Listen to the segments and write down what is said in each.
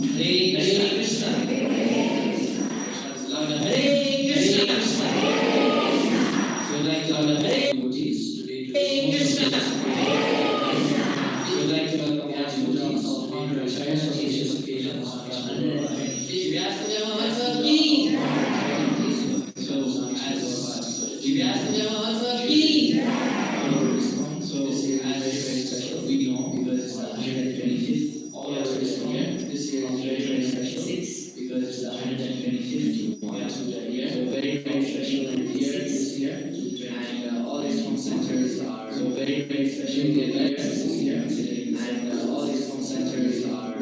Hare Krishna. Louder. Hare Krishna. So we'd like to welcome devotees today to this most so we'd like to welcome our devotees today to this most auspicious occasion of Divyasya Mahotsav ki. So Divyasya Mahotsav ki. So this year is very special. We know because it's the 125th. All of us here. This year is very special because it's the 125th year. So very special year this year. And all these phone centers are so very special year this year. And all these phone centers are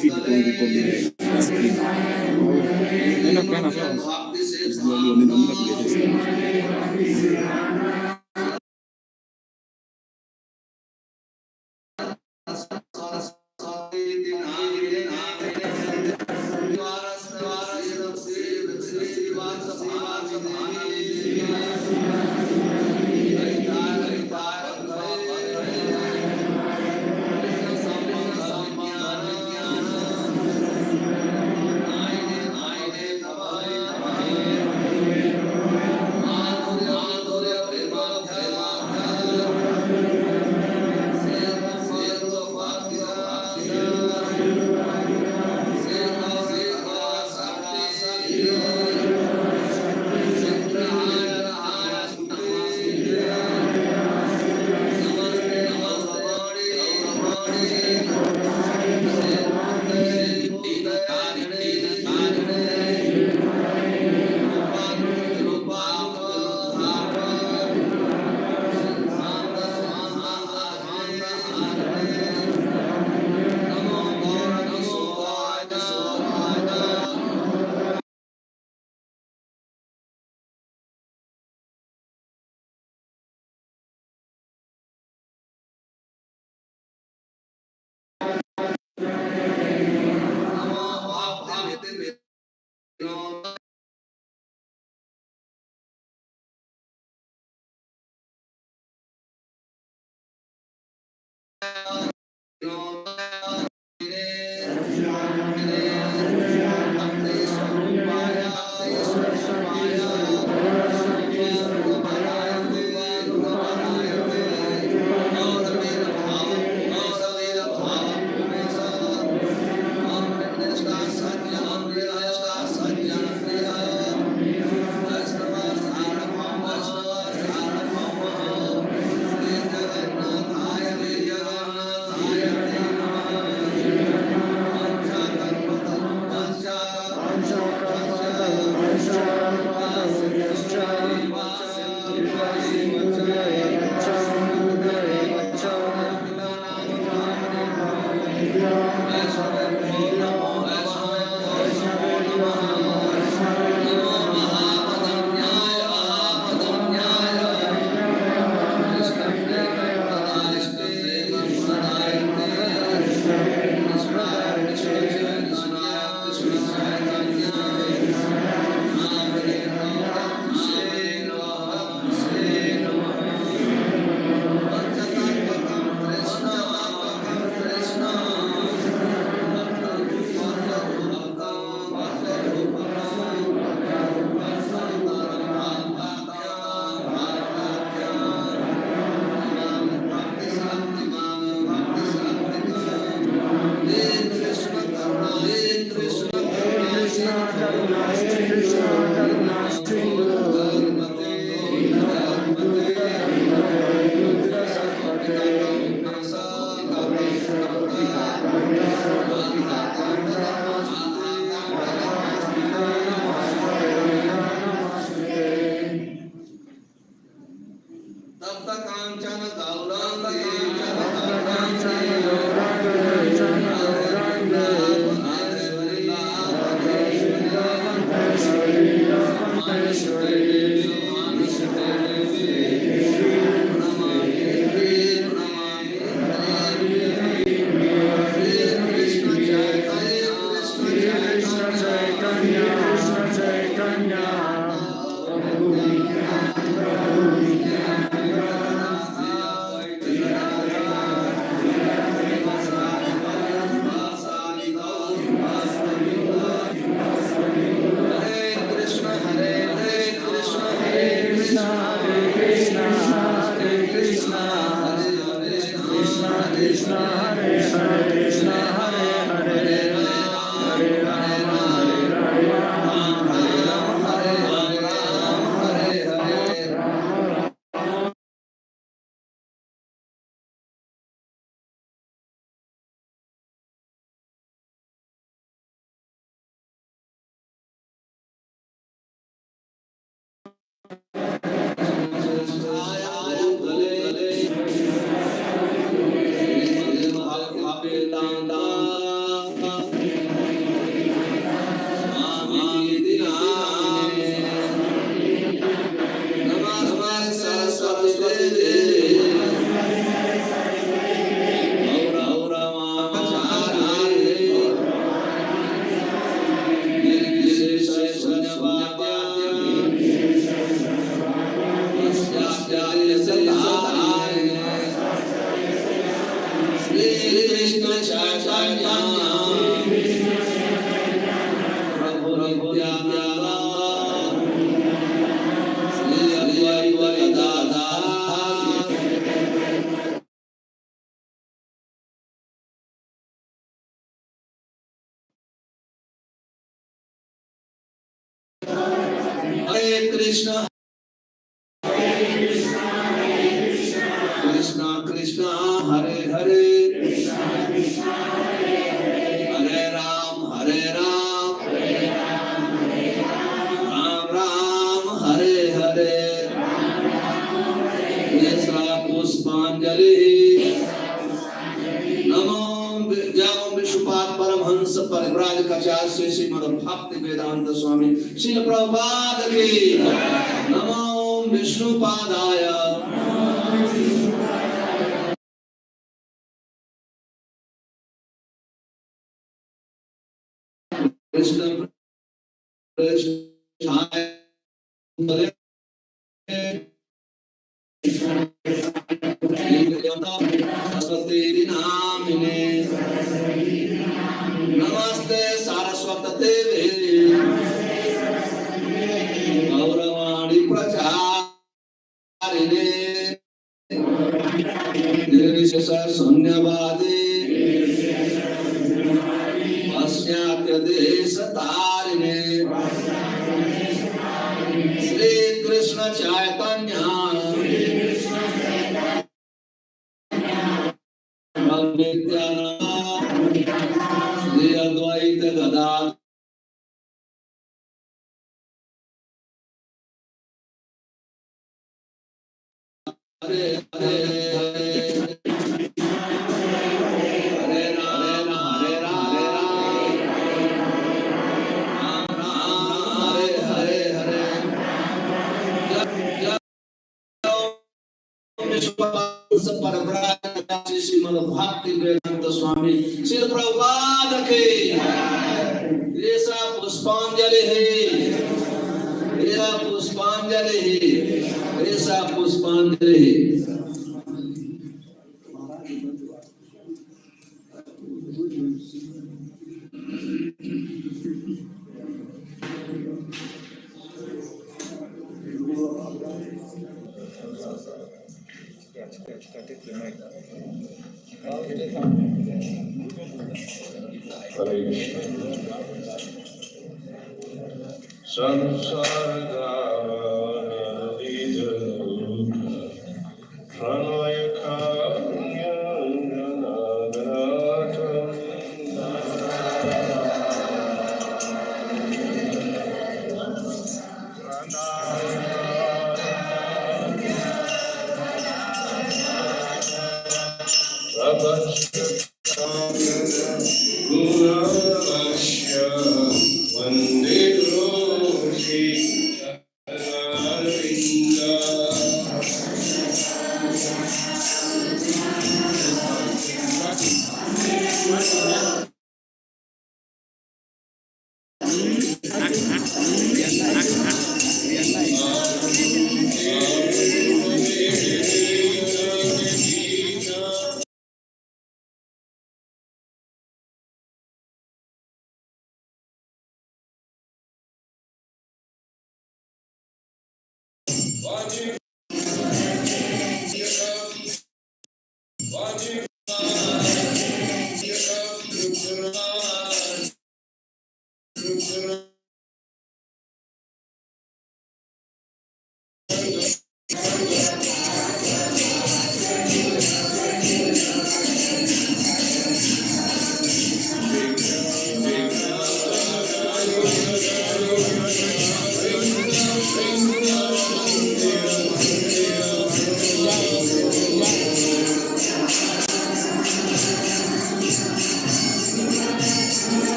feed kwa screen. Nenda kwa sawa. Usijalie nenda kuleta screen. Krishna Chaitanya Prabhu Nityananda Sri Advaita Gadadhar Hare Krishna Krishna Krishna Hare Hare Hare Ram Hare Ram Ram Ram Hare Hare Yesa Puspanjali Namo Jam Vishupad Paramhans Parivraj Kachasya Srimad Bhakti Vedanta Swami Srila Prabhupada ki Namo Vishnu Padaya Krishna Krishna Saraswati Namine Namaste Saraswati Gauravani Pracharine Nirvishesa Sunyavadi Pasyatya Desatarine Sri Krishna Chaitanya Nityananda Sri Advaita Gadadhar Hare Hare Hare Ram Hare Ram Ram Ram Hare Hare Hare Srimad Bhakti Vedanta Swami Srila Prabhupada ki Yesa Puspanjali Yesa Puspanjali Yesa Puspanjali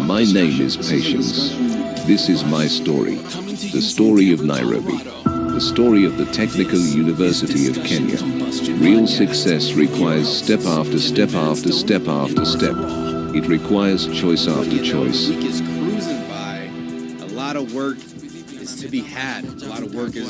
My name is Patience. This is my story. The story of Nairobi. The story of the Technical University of Kenya. Real success requires step after step after step after step. It requires choice after choice. The week is cruising by. A lot of work is to be had. A lot of work is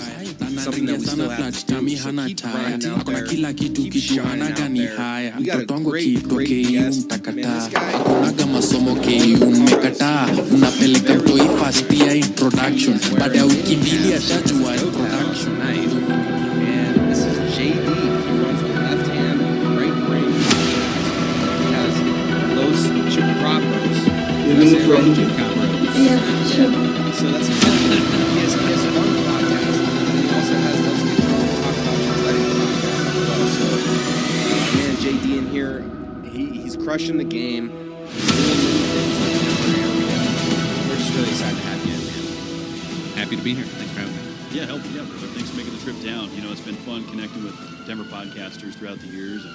something that we still have to do. So keep grinding out there. Keep shining out there. We got a great guest. Man, this guy. Unaga masomo ke umekataa unapeleka mtoi first year introduction baada ya wiki mbili ashajua production. Nice. And this is JD. He runs the left hand, right brain. He has Los Chupacabras. Yeah, sure. So that's he has a fun podcast. He also has Let's Get Drunk, Talk About Your Wedding podcast as well. So man, JD in here, he's crushing the game. He's doing little things like in our area. We're just really excited to have you in, man. Happy to be here. Thanks for having me. Yeah, brother. Thanks for making the trip down. You know, it's been fun connecting with Denver podcasters throughout the years. And,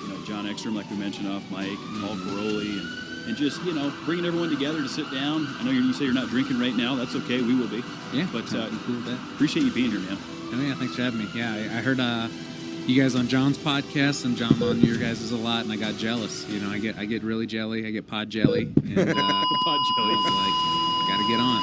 you know, John Ekstrom, like we mentioned off mic, Paul Caroli, and just, you know, bringing everyone together to sit down. I know you say you're not drinking right now. That's okay. We will be. Yeah, But cool with that. appreciate you being here, man. Oh, yeah, thanks for having me. Yeah, I heard you guys on John's podcast and John on your guys' a lot, and I got jealous. You know, I get really jelly. I get pod jelly. And, Pod jelly. I was like, gotta get on.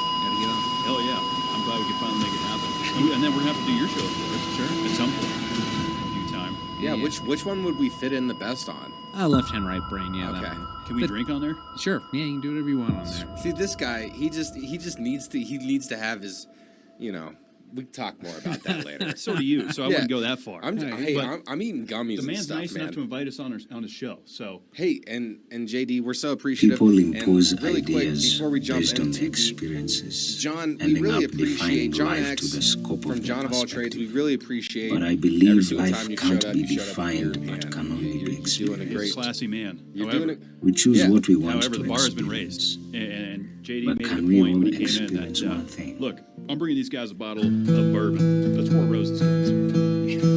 Hell yeah. I'm glad we could finally make it happen. And then we're gonna have to do your show, of course. Sure. At some point, in due time. Yeah, which one would we fit in the best on? Left hand, right brain. Yeah. Okay. That one. Can we drink on there? Sure. Yeah, you can do whatever you want on there. See, this guy, he just needs to have his, you know. We can talk more about that later. So do you. So I wouldn't go that far. I'm eating gummies. The man's and stuff, nice man. enough to invite us on his show. So hey, and JD, we're so appreciative. People impose and really quick, ideas before we jump based on into experiences, John, we ending really up appreciate defining John life X to the scope from of John their of All Trades. We perspective. really appreciate. But I every believe single life time you can't showed up, be you showed up defined here, but and can only be you're doing a experienced. great. classy man. You're However, doing it. We choose Yeah. what we want However, to the bar has been experience. raised, and JD But made can a we point when only he came in experience that one thing? look, I'm bringing these guys a bottle of bourbon. That's 4 Roses, guys.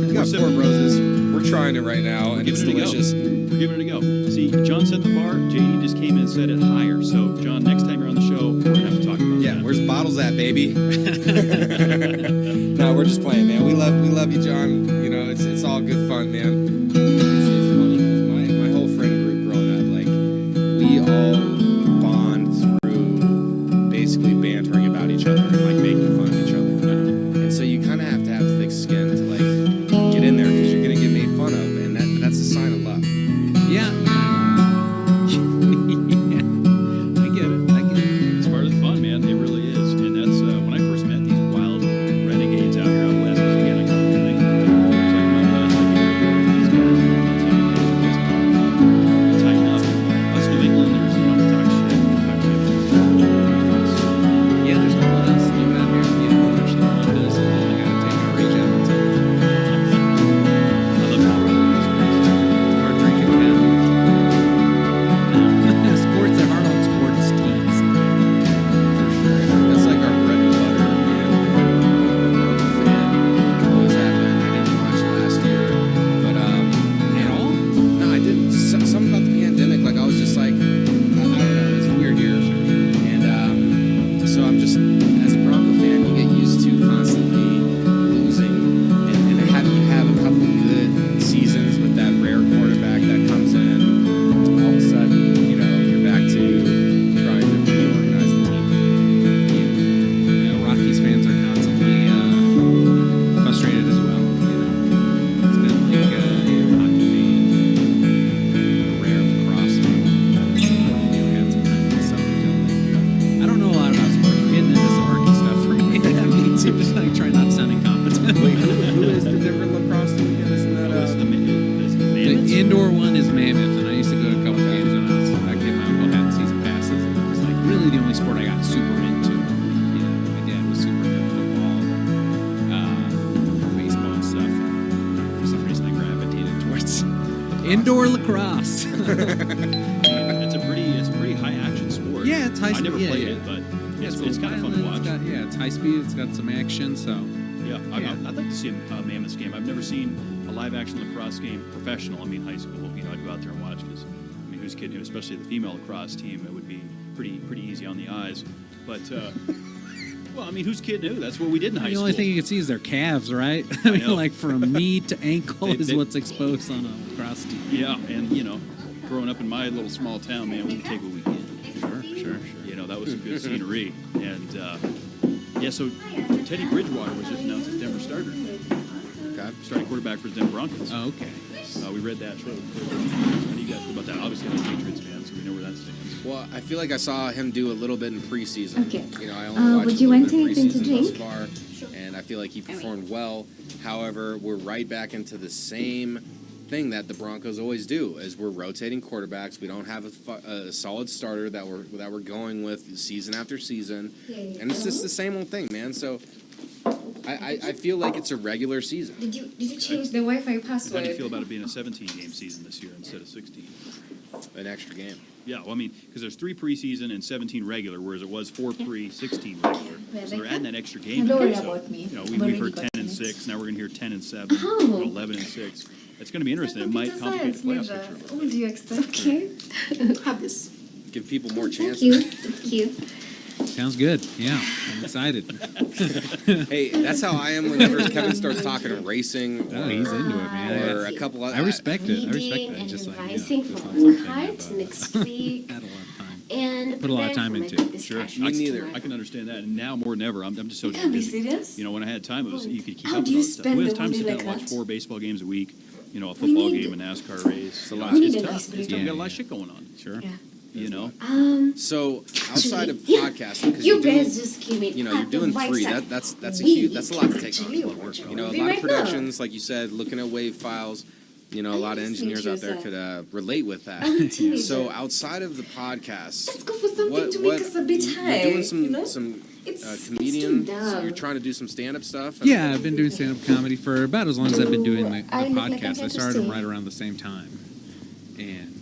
We got 4 roses. We're trying it right now, and it's Giving it a delicious. go. We're giving it a go. See, John set the bar. JD just came in and set it higher. So, John, next time you're on the show, we're gonna have to talk about Yeah, that. where's bottles at, baby? No, we're just playing, man. We love you, John. You know, it's all good fun, man. It's funny because my whole friend group growing up, like, we all bond through basically bantering about each other and like making fun of each other. And so you kind of have to have thick skin to like get in there because you're gonna get made fun of, and that's a sign of love. Yeah. I get it. It's part of the fun, man. It really is. And that's when I first met these wild renegades out here out west. Was again a couple of things. It's like around last like a year ago. These guys, tighten up. Us New Englanders, you know, we talk shit. Yeah, there's no one else to do out here. You know, there's no one does. I gotta take a reach out and tell them. I love Colorado. Start drinking town. Sports are hard on sports teams. For sure. That's like our bread and butter, man. I'm a fan. Always happened. I didn't watch last year, but At all? no, I didn't. Something about the pandemic, like I was just like, I don't know. It's a weird year, and so I'm just as a Bronco fan, you get used to constantly losing, and you have a couple good seasons with that rare quarterback that comes in. All of a sudden, you know, you're back to trying to reorganize the team. Rockies fans are constantly frustrated as well. You know, it's been like hockey fans, rare lacrosse fans. You had some time to self-fulfilling. I don't know a lot about sports. We're getting into this hockey stuff for me. I'm just like trying not to sound incompetent. Wait, who is the Denver lacrosse team again? Isn't that The indoor one is Mammoth, and I used to go to a couple games when I was a kid. My uncle had season passes, and it was like really the only sport I got super into. You know, my dad was super into football, baseball and stuff. And for some reason, I gravitated towards indoor lacrosse. It's a pretty high action sport. Yeah, it's high I never speed, played yeah. it, but it's so kind of fun to violent, watch. it's high speed. It's got some action. So Yeah, Yeah. I'd like to see a Mammoths game. I've never seen a live action lacrosse game professional. I mean, high school. You know, I'd go out there and watch because, I mean, who's kidding? Especially the female lacrosse team, it would be pretty easy on the eyes. But well, I mean, who's kidding who? That's what we did in high the school. only thing you can see is their calves, right? I I mean, know. like from knee to ankle is They- what's exposed on a lacrosse team. Yeah, and you know, growing up in my little small town, man, we take what we get. Sure. You know, that was some good scenery. And yeah, so Teddy Bridgewater was just announced as Denver starter. Okay. Starting quarterback for the Denver Broncos. Oh, okay. We read that shortly. How do you guys feel about that? Obviously, I'm a Patriots fan, so we know where that stands. Well, I feel like I saw him do a little bit in preseason. Okay. You know, I only watched would a you little want bit of anything to preseason thus drink? far, and I feel like he performed well. However, we're right back into the same thing that the Broncos always do, is we're rotating quarterbacks. We don't have a solid starter that we're going with season after season, and it's just the same old thing, man. So I feel like it's a regular season. Did you change the Wi-Fi How do password? you feel about it being a 17-game season this year instead of 16? An extra game. Yeah, well, I mean, because there's 3 preseason and 17 regular, whereas it was 4 pre, 16 regular. So they're adding that extra game. Don't worry So, about me. You know, I've we've already heard got 10 and minutes. 6. Now we're going to hear 10 and 7, Oh. 11 and 6. It's going to be interesting. It might complicate the playoff picture. What do you expect? Okay. Have this. Give people more Thank chances. you. Thank you. Sounds good. Yeah, I'm excited. Hey, that's how I am whenever Kevin starts talking racing. Oh, he's into it, man. Or Yeah. a couple other. I respect it. I respect Reading it. and Just like, revising there's for not something cut about next week. Had a lot of time. And put a lot of time into. Sure. Me neither. I can understand that. And now more than ever, I'm just so You can't be busy. serious. You know, when I had time, it was you could keep How up do with you all this stuff. spend We have the time to whole sit day down and like watch that? 4 baseball games a week. You know, a football need- game, a NASCAR race. It's a lot. We need It's a tough. nice It's break. tough. We got a lot of shit going on. Sure. Yeah. You know. So outside of Yeah. podcasting, because You you're doing, guys just came in. you know, you're doing three. That's a huge. That's a lot to take on. You know, a lot of productions, like you said, looking at wave files. You know, a lot of engineers out there could relate with that. So outside of the podcast, Let's go for something to make us a bit high. you're doing some you know? some It's comedian. too So dumb. you're trying to do some stand up stuff. Yeah, I've been doing stand-up comedy for about as long as I've been doing the I look like I'm podcast. I here to started them stay. right around the same time. And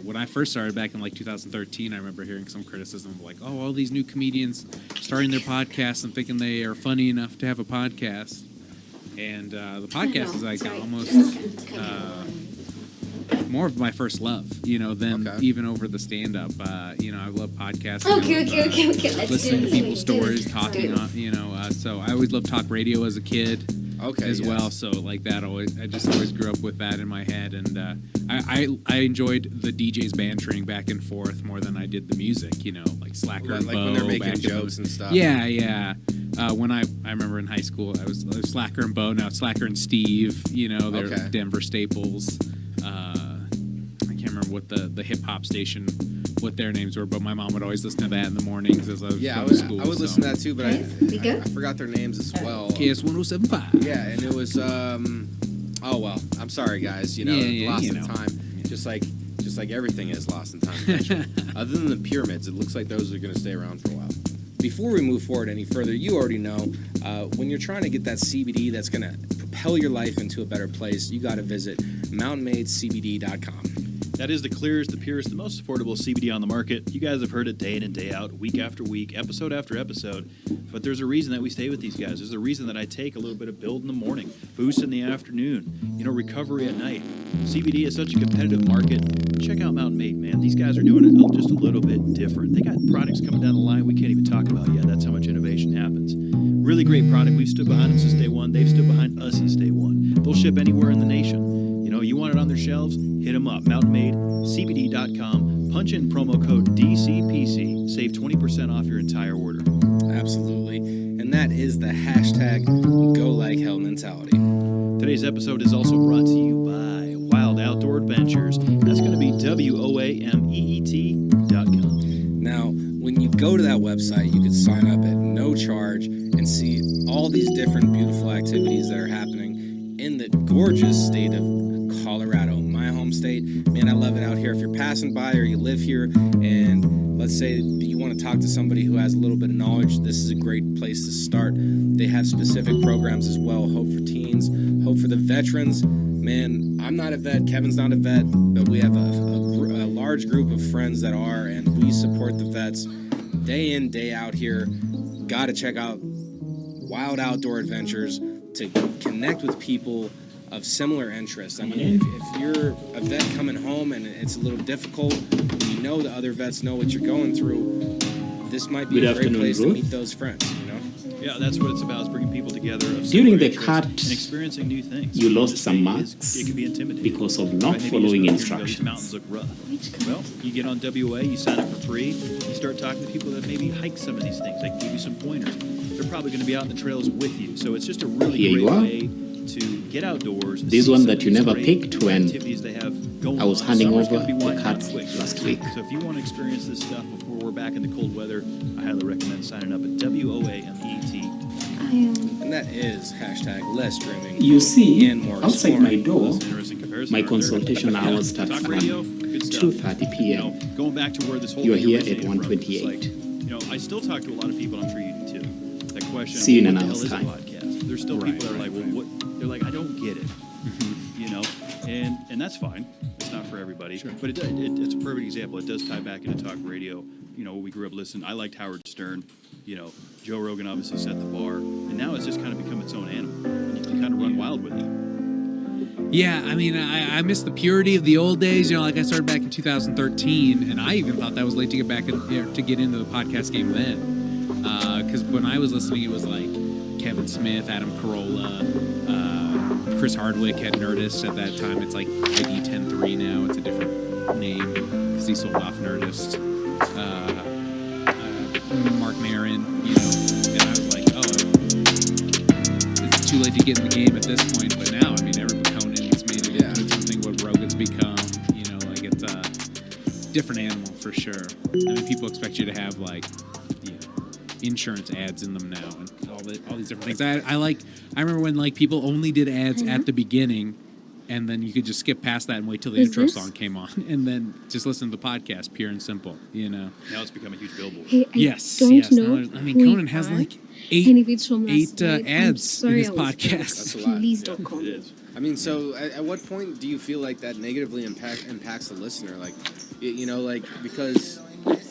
when I first started back in like 2013, I remember hearing some criticism of like, oh, all these new comedians starting their podcasts and thinking they are funny enough to have a podcast. And the podcast is like almost more of my first love, you know, than even over the stand-up. You know, I love podcasting. Okay. Let's Listening do to this. people's stories, talking on, you know. So I always loved talk radio as a kid. As well, so like that I just always grew up with that in my head, and I enjoyed the DJs bantering back and forth more than I did the music, you know, like Slacker and Like Bo when they're making back in jokes and stuff. Yeah. When I remember in high school, I was Slacker and Bo, now Slacker and Steve, you know, they're Denver staples. I can't remember what the hip hop station, what their names were, but my mom would always listen to that in the mornings as I was going to school. I would listen to that too, but I go. forgot their names as well. KS 107.5. Yeah, and it was oh well, I'm sorry guys, you know, lost in time. Just like everything is lost in time eventually. Other than the pyramids, it looks like those are going to stay around for a while. Before we move forward any further, you already know when you're trying to get that CBD that's going to propel your life into a better place, you got to visit mountainmadecbd.com. That is the clearest, the purest, the most affordable CBD on the market. You guys have heard it day in and day out, week after week, episode after episode. But there's a reason that we stay with these guys. There's a reason that I take a little bit of build in the morning, boost in the afternoon, you know, recovery at night. CBD is such a competitive market. Check out Mountain Made, man. These guys are doing it just a little bit different. They got products coming down the line we can't even talk about yet. That's how much innovation happens. Really great product. We've stood behind them since day one. They've stood behind us since day one. They'll ship anywhere in the nation. You know, you want it on their shelves? Hit them up. MountainMadeCBD.com. Punch in promo code DCPC. Save 20% off your entire order. Absolutely. And that is the hashtag Go Like Hell mentality. Today's episode is also brought to you by Wild Outdoor Adventures. That's going to be WOAMEET.com. Now, when you go to that website, you can sign up at no charge and see all these different beautiful activities that are happening in the gorgeous state of Colorado, my home state. Man, I love it out here. If you're passing by or you live here and let's say you want to talk to somebody who has a little bit of knowledge, this is a great place to start. They have specific programs as well. Hope for teens, hope for the veterans. Man, I'm not a vet, Kevin's not a vet, but we have a large group of friends that are, and we support the vets day in, day out here. Gotta check out Wild Outdoor Adventures to connect with people of similar interests. I mean, if you're a vet coming home and it's a little difficult, you know the other vets know what you're going through, this might be a great place to meet those friends, you know? Yeah, that's what it's about, is bringing people together of During similar the interests cut, and experiencing new things. you lost This some thing marks it can be intimidating. because of not Maybe you following just go, instructions. These mountains look rough. Well, you get on WA, you sign up for free, you start talking to people that maybe hike some of these things. They can give you some pointers. They're probably going to be out in the trails with you. So it's just a really Here you great are. way to get outdoors. This see one some that of you these never great picked when activities they have going I was on. handing Summer's over gonna be the winding down cut quick. last week. So if you want to experience this stuff before we're back in the cold weather, I highly recommend signing up at WOAMET. And that is hashtag less dreaming You see, and more outside exploring. my door, That's an interesting comparison my right there. consultation Yeah, hours start talk from radio, good stuff. 2:30 You p.m. know, going back to where this whole You're thing here at originated from, 1:28. it's like, you know, I still talk to a lot of people, and I'm sure you do too, that question, See you in what an the hell hour's is a time. podcast? There's still people that are like, well, what? They're like, I don't get it. You know, and that's fine. It's not for everybody. But it's a perfect example. It does tie back into talk radio. You know, we grew up listening. I liked Howard Stern. You know, Joe Rogan obviously set the bar. And now it's just kind of become its own animal. And you can kind of run wild with it. Yeah, I mean, I miss the purity of the old days. You know, like I started back in 2013, and I even thought that was late to get back to get into the podcast game then. Because when I was listening, it was like Kevin Smith, Adam Carolla, Chris Hardwick had Nerdist at that time. It's like ID 10.3 now. It's a different name because he sold off Nerdist. Mark Maron, you know, and I was like, oh, it's too late to get in the game at this point. But now, I mean, Conan's made it into something what Rogan's become. You know, like it's a different animal for sure. I mean, people expect you to have like, you know, insurance ads in them now and all these different things. I remember when like people only did ads at the beginning. And then you could just skip past that and wait till the intro song came on, and then just listen to the podcast, pure and simple. You know. Now it's become a huge billboard. Hey, I Yes. know I mean, Conan has like eight and if it's from last night, I'm ads in sorry his I was podcast. That's a lot. Please don't call It me. is. I mean, so at what point do you feel like that negatively impacts the listener? Like, you know, like, because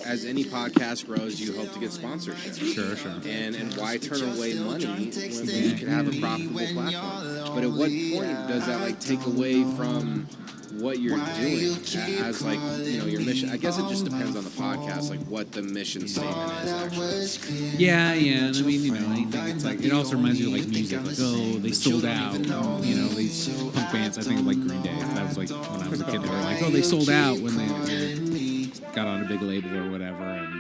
as any podcast grows, you hope to get sponsorship. Sure. And why turn away money when you can have a profitable platform? But at what point does that like take away from what you're doing as like, you know, your mission? I guess it just depends on the podcast, like what the mission statement is actually. Yeah, and I mean, you know, I think it's like it also reminds you of like music, like oh, they sold out, you know, these punk bands. I think of like Green Day. That was like when I was a kid, they were like, oh, they sold out when they got on a big label or whatever, and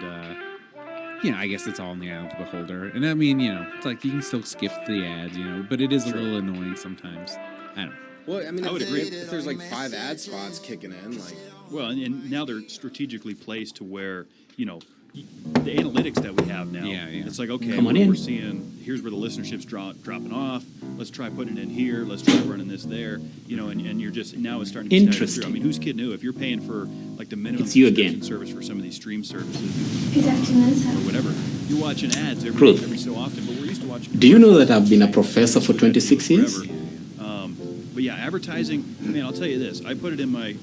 you know, I guess it's all in the eye of the beholder. And I mean, you know, it's like you can still skip the ads, you know, but it is a little annoying sometimes. I don't know. Well, I mean, I would agree. If there's like 5 ad spots kicking in, like. Well, and now they're strategically placed to where, you know, the analytics that we have now. Yeah. It's like, okay, Come on we're in. seeing, here's where the listenership's dropping off. Let's try putting it in here. Let's try running this there. You know, and you're just, now it's starting to stagger through. I mean, who's kidding who? If you're paying for, like, the minimum It's you subscription again. service for some of these stream services Good afternoon, sir. or whatever, you're watching ads Truth. every so often, but we're used to watching. Do you know that I've been a professor for 26 years? Forever. But yeah, advertising, man, I'll tell you this. I put it in my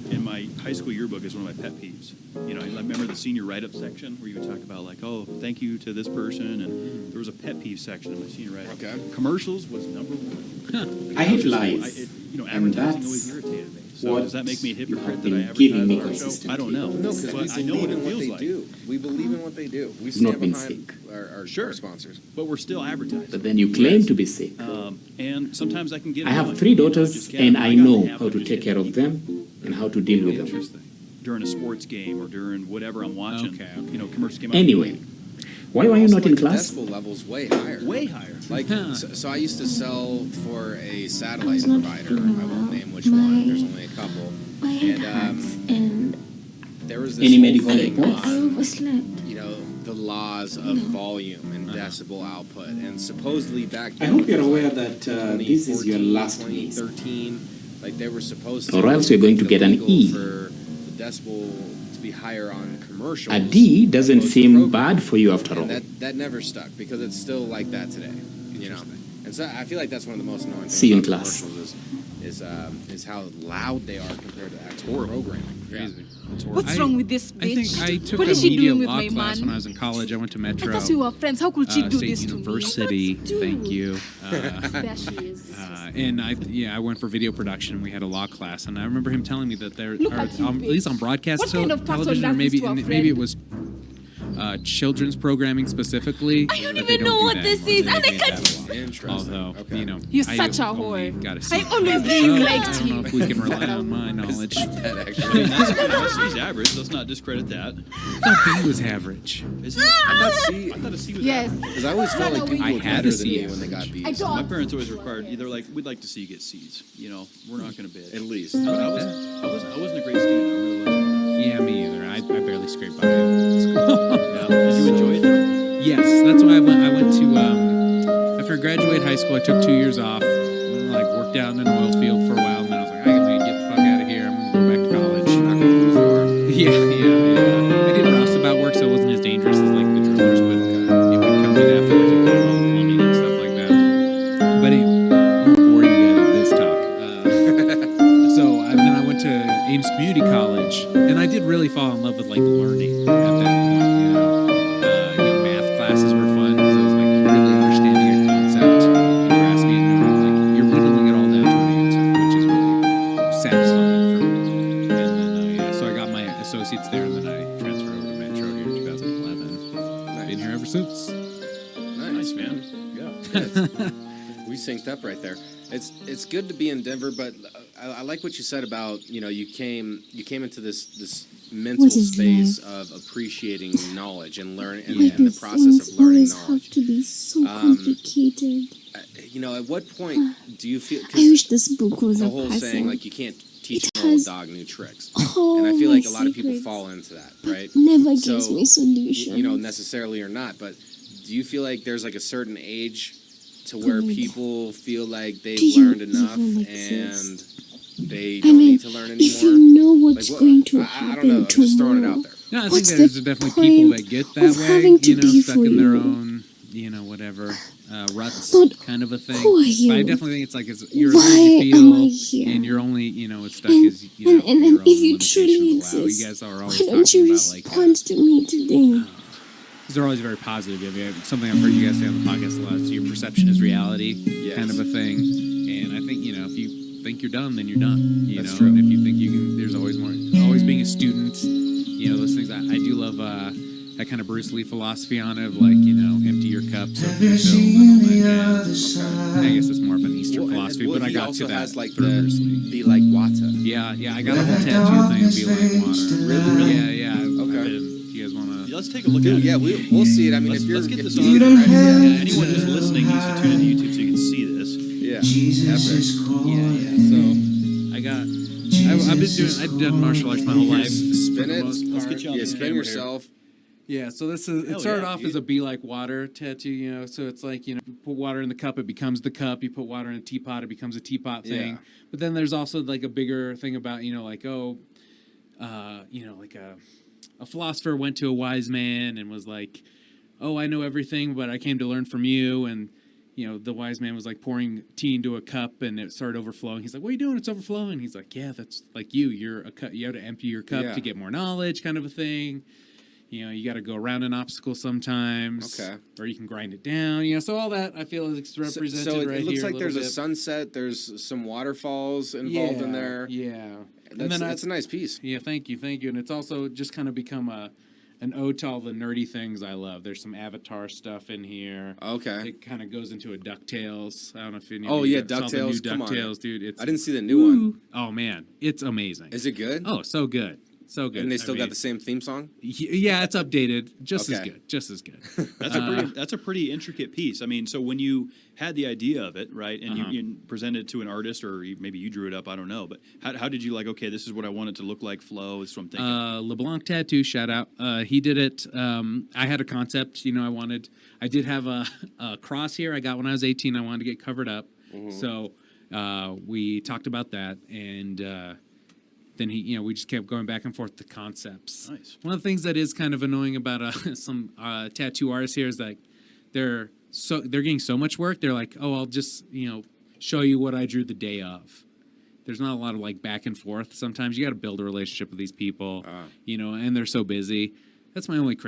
high school yearbook as one of my pet peeves. You know, I remember the senior write-up section where you would talk about like, oh, thank you to this person, and there was a pet peeve section in my senior write-up. Okay. Commercials was number one. I hate So lies. you know, And advertising that's always irritated me. So what does that make me a hypocrite you've that I been advertise giving me on our show? consistently. I don't know. No, because But we I know believe what it in what feels they like. do. We believe in what they do. We Not stand been behind sick. our Sure. sponsors. But we're still advertising. But then you claim to be sick. And sometimes I can get I have annoying. 3 You know, daughters, just get and it. I got know the habit how of to just take getting care of them and how to deal with them. Interesting. During a sports game or during whatever I'm watching. Okay. You know, commercials came out. Anyway, why were you Also, not in like, class? The decibel level's way higher. Way higher. Like, Huh. so I used to sell for a satellite provider. I won't name which one. There's only a couple. My head And hurts and there was this Any whole medical thing reports? I on, overslept. you know, the laws of volume and decibel output. And supposedly back I then, hope you're which was aware like that this is your 2014, last meeting. 2013, like they were supposed to. Or else you're going to make it get an illegal E. For the decibel to be higher on commercials. A D doesn't opposed to seem program. bad for you after all. And that never stuck because it's still like that today. You know, and so I feel like that's one of the most annoying things See you in about class. commercials is how loud they are compared to actual programming. Crazy. It's horrible. What's wrong with this I think bitch? I took What a is she media doing with law my class man? when I was in college. I went to Metro. I thought we were friends. How could she do State this University. to me? Thank you. There she is. And I went for video production. We had a law class, and I remember him telling me that there, Look or, at you, at least on broadcast What kind of person television, or does maybe this to a maybe it friend? was children's programming specifically. I don't that they even know do what that this anymore. is. They And I made can't. that law. Interesting. Although, Okay. you know, You're I such a only whore. got a C. I always So, really liked I don't know you. if we can rely on my knowledge. That I actually. mean, that's C's average. Let's not discredit that. I thought B was average. Is it? I thought C, I thought a C was Yes. average. because I always felt like people I were had better a than C me when they got B's. I don't. My parents always required either like we'd like to see you get C's. You know, we're not going to bid. At least. I wasn't a great student. I really wasn't. Yeah, me either. I barely scraped by in school. Yeah. Did you enjoy it? Yes, that's why I went. I went to after I graduated high school. I took 2 years off. And, like worked out in an oil field for a while, and then I was like, I gotta get the fuck out of here. I'm gonna go back to college. Yeah. I did roustabout work, so it wasn't as dangerous as like the drillers, but it would come in afterwards and put in all the plumbing and stuff like that. But anyway, I won't bore you guys with this talk. Then I went to Ames Community College, and I did really fall in love with like learning at that point. You know, math classes were fun because it was like really understanding a concept and grasping it, knowing like you're whittling it all down to an answer, which is really satisfying for me. And then so I got my associates there, and then I transferred over to Metro here in 2011. Been here ever since. Nice, man. Yeah. We synced up right there. It's good to be in Denver, but I like what you said about, you know, you came into this mental What is space life? of appreciating knowledge and learn and, Why and the does process things of learning always knowledge. have to be so complicated? You know, at what point do you feel? I wish this book was the a whole puzzle. saying like you can't teach It an old has dog new tricks, all and I feel my like a lot of people secrets, fall into that, but right? never So, gives me solutions. You know, necessarily or not, but do you feel like there's like a certain age to where God. people feel like they've Do you learned enough even and exist? they I don't mean, need to learn anymore? if you know what's Like, going to I happen don't know. I'm just throwing it tomorrow, out there. No, I think what's there's the definitely people point that get that of way, having to you know, be stuck for in their you? own, you know, whatever ruts, But kind of a thing. who are you? But I definitely think it's like you're as Why you am I feel, here? and you're only, you know, it's stuck And, as you know, and your own if you truly limitations allow. You exist, guys are why always don't you talking about like. respond to me today? They're always very positive. I mean, something I've heard you guys say on the podcast a lot is your perception is reality, kind of a thing. And I think, you know, if you think you're done, then you're done. You That's know, true. and if you think you can, there's always more. Always being a student, you know, those things. I do love that kind of Bruce Lee philosophy on it, of like, you know, empty your cup so it can be filled and all that jazz. I guess it's more of an Eastern Well, philosophy, but I he got also to that has like through the Bruce Lee. be like water. Yeah, I got a whole tattoo thing of be like water. Really? Yeah. Okay. You guys want to? Let's take a look Dude, at it. yeah, we'll see it. I mean, Let's, if you're let's get if this you on. get it ready, Yeah, anyone just listening needs to tune into YouTube so you can see this. yeah. Yeah. So I got. I've done martial arts my whole life. Spin for the it. most Let's part. get you on Yeah, the spin camera yourself. Yeah, so this is Hell it started yeah, off dude. as a be like water tattoo, you know. So it's like, you know, you put water in the cup, it becomes the cup. You put water in a teapot, it becomes a teapot thing. Yeah. But then there's also like a bigger thing about, you know, like you know, like a philosopher went to a wise man and was like, "Oh, I know everything, but I came to learn from you." And you know, the wise man was like pouring tea into a cup, and it started overflowing. He's like, "What are you doing? It's overflowing." He's like, "Yeah, that's like you. You're a cup. You have to empty your cup Yeah. to get more knowledge," kind of a thing. You know, you got to go around an obstacle sometimes, Okay. or you can grind it down. You know, so all that I feel is represented So it right looks here. like there's a little bit. sunset. There's some waterfalls involved in there. Yeah, That's a nice piece. yeah, thank you, and it's also just kind of become an ode to all the nerdy things I love. There's some Avatar stuff in here. Okay. It kind of goes into a DuckTales. I don't know if any. Oh, of you yeah, guys saw the new DuckTales. Come on. DuckTales, dude. It's I didn't see the new one. Oh man, it's amazing. Is it good? Oh, so good, so good. And they I still mean, got the same theme song? Yeah, it's updated, just as Okay. good, just as good. That's a pretty intricate piece. I mean, so when you had the idea of it, right, and you presented it to an artist, or maybe you drew it up, I don't know, but how did you like? Okay, this is what I want it to look like. Flow. This is what I'm thinking. LeBlanc Tattoo, shout out. He did it. I had a concept, you know, I did have a cross here I got when I was 18. I wanted to get covered up. So we talked about that. And then we just kept going back and forth the concepts. Nice. One of the things that is kind of annoying about some tattoo artists here is that they're getting so much work. They're like, oh, I'll just, show you what I drew the day of. There's not a lot of like back and forth. Sometimes you got to build a relationship with these people, and they're so busy. That's my only criticism.